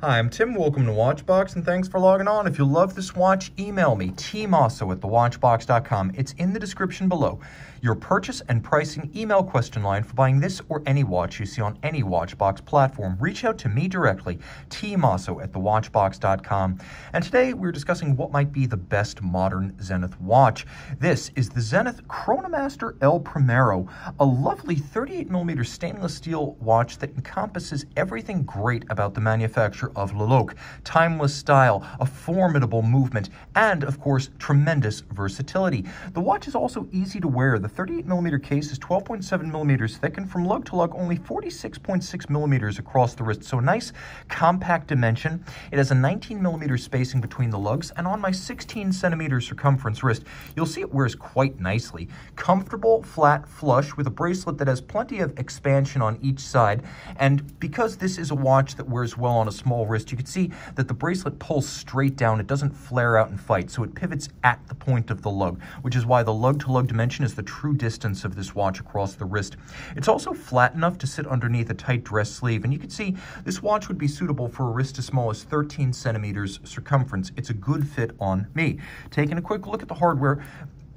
Hi, I'm Tim. Welcome to Watchbox, and thanks for logging on. If you love this watch, email me, tmosso at thewatchbox.com. It's in the description below. Your purchase and pricing email question line for buying this or any watch you see on any Watchbox platform. Reach out to me directly, tmosso at thewatchbox.com. And today we're discussing what might be the best modern Zenith watch. This is the Zenith Chronomaster El Primero, a lovely 38mm stainless steel watch that encompasses everything great about the manufacturer of Lulok: timeless style, a formidable movement, and of course tremendous versatility. The watch is also easy to wear. The 38mm case is 12.7mm thick, and from lug to lug only 46.6mm across the wrist, so a nice compact dimension. It has a 19mm spacing between the lugs, and on my 16cm circumference wrist you'll see it wears quite nicely. Comfortable, flat, flush, with a bracelet that has plenty of expansion on each side. And because this is a watch that wears well on a small wrist, you can see that the bracelet pulls straight down. It doesn't flare out and fight, so it pivots at the point of the lug, which is why the lug-to-lug dimension is the true distance of this watch across the wrist. It's also flat enough to sit underneath a tight dress sleeve, and you can see this watch would be suitable for a wrist as small as 13cm circumference. It's a good fit on me. Taking a quick look at the hardware,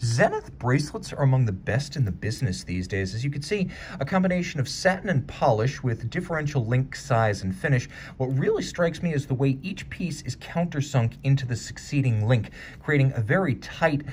Zenith bracelets are among the best in the business these days. As you can see, a combination of satin and polish with differential link size and finish. What really strikes me is the way each piece is countersunk into the succeeding link, creating a very tight,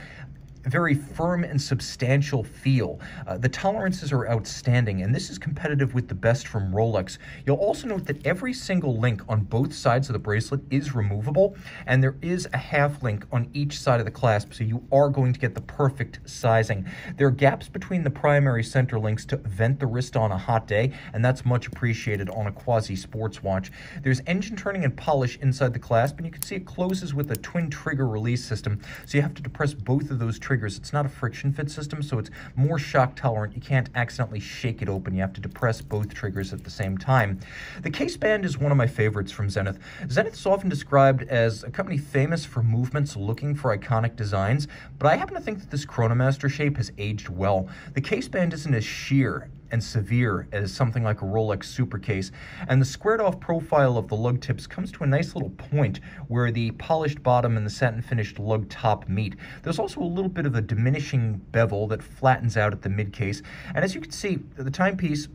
very firm and substantial feel. The tolerances are outstanding, and this is competitive with the best from Rolex. You'll also note that every single link on both sides of the bracelet is removable, and there is a half link on each side of the clasp, so you are going to get the perfect sizing. There are gaps between the primary center links to vent the wrist on a hot day, and that's much appreciated on a quasi-sports watch. There's engine turning and polish inside the clasp, and you can see it closes with a twin trigger release system, so you have to depress both of those triggers. It's not a friction fit system, so it's more shock tolerant. You can't accidentally shake it open. You have to depress both triggers at the same time. The case band is one of my favorites from Zenith. Zenith is often described as a company famous for movements looking for iconic designs, but I happen to think that this Chronomaster shape has aged well. The case band isn't as sheer and severe as something like a Rolex Super Case, and the squared off profile of the lug tips comes to a nice little point where the polished bottom and the satin finished lug top meet. There's also a little bit of a diminishing bevel that flattens out at the mid case, and as you can see, the timepiece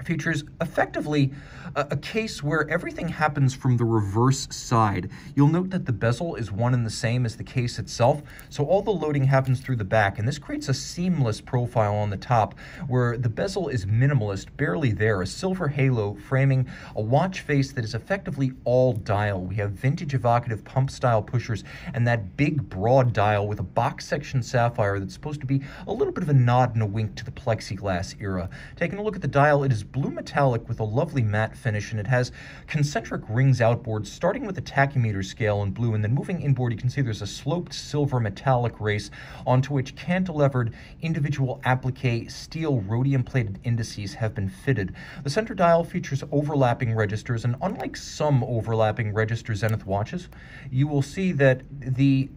features effectively a case where everything happens from the reverse side. You'll note that the bezel is one and the same as the case itself, so all the loading happens through the back, and this creates a seamless profile on the top where the bezel is minimalist, barely there, a silver halo framing a watch face that is effectively all dial. We have vintage evocative pump style pushers and that big broad dial with a box section sapphire that's supposed to be a little bit of a nod and a wink to the plexiglass era. Taking a look at the dial, it is blue metallic with a lovely matte finish, and it has concentric rings outboard, starting with a tachymeter scale in blue, and then moving inboard you can see there's a sloped silver metallic race onto which cantilevered individual applique steel rhodium plated indices have been fitted. The center dial features overlapping registers, and unlike some overlapping register Zenith watches, you will see that the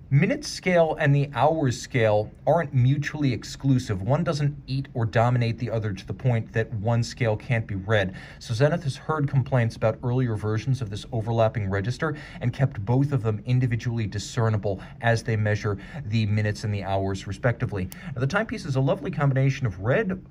minute scale and the hours scale aren't mutually exclusive. One doesn't eat or dominate the other to the point that one scale can't be read. So Zenith has heard complaints about earlier versions of this overlapping register and kept both of them individually discernible as they measure the minutes and the hours respectively. Now, the timepiece is a lovely combination of red,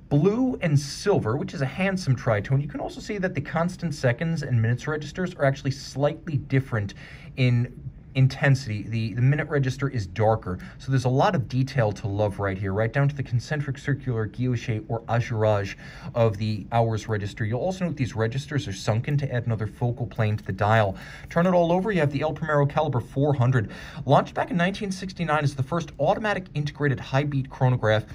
blue, and silver, which is a handsome tritone. You can also see that the constant seconds and minutes registers are actually slightly different in intensity. The minute register is darker, so there's a lot of detail to love right here, right down to the concentric circular guilloche or azurage of the hours register. You'll also note these registers are sunken to add another focal plane to the dial. Turn it all over, you have the El Primero caliber 400. Launched back in 1969 as the first automatic integrated high-beat chronograph,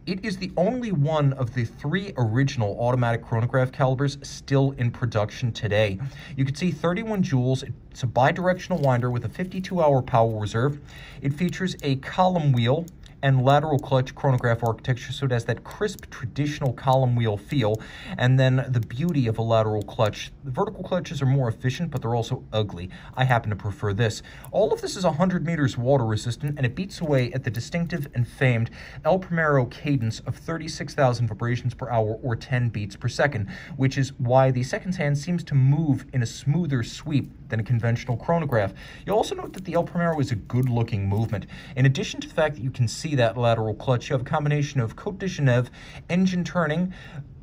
it is the only one of the 3 original automatic chronograph calibers still in production today. You can see 31 joules. It's a bidirectional winder with a 52-hour power reserve. It features a column wheel and lateral clutch chronograph architecture, so it has that crisp traditional column wheel feel, and then the beauty of a lateral clutch. The vertical clutches are more efficient, but they're also ugly. I happen to prefer this. All of this is 100 meters water resistant, and it beats away at the distinctive and famed El Primero cadence of 36,000 vibrations per hour or 10 beats per second, which is why the second hand seems to move in a smoother sweep than a conventional chronograph. You'll also note that the El Primero is a good-looking movement. In addition to the fact that you can see that lateral clutch, you have a combination of Côte de Genève, engine turning,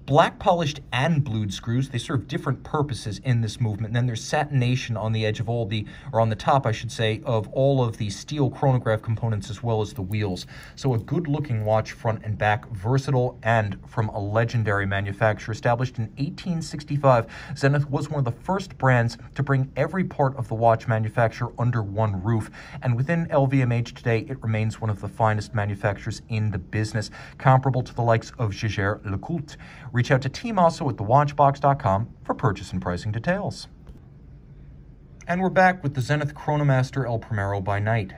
black polished and blued screws. They serve different purposes in this movement. And then there's satination on the edge of all the, or on the top, I should say, of all of the steel chronograph components as well as the wheels. So a good looking watch front and back, versatile, and from a legendary manufacturer. Established in 1865, Zenith was one of the first brands to bring every part of the watch manufacturer under one roof. And within LVMH today, it remains one of the finest manufacturers in the business, comparable to the likes of Jaeger-LeCoultre. Reach out to Tim Mosso at thewatchbox.com for purchase and pricing details. And we're back with the Zenith Chronomaster El Primero by night.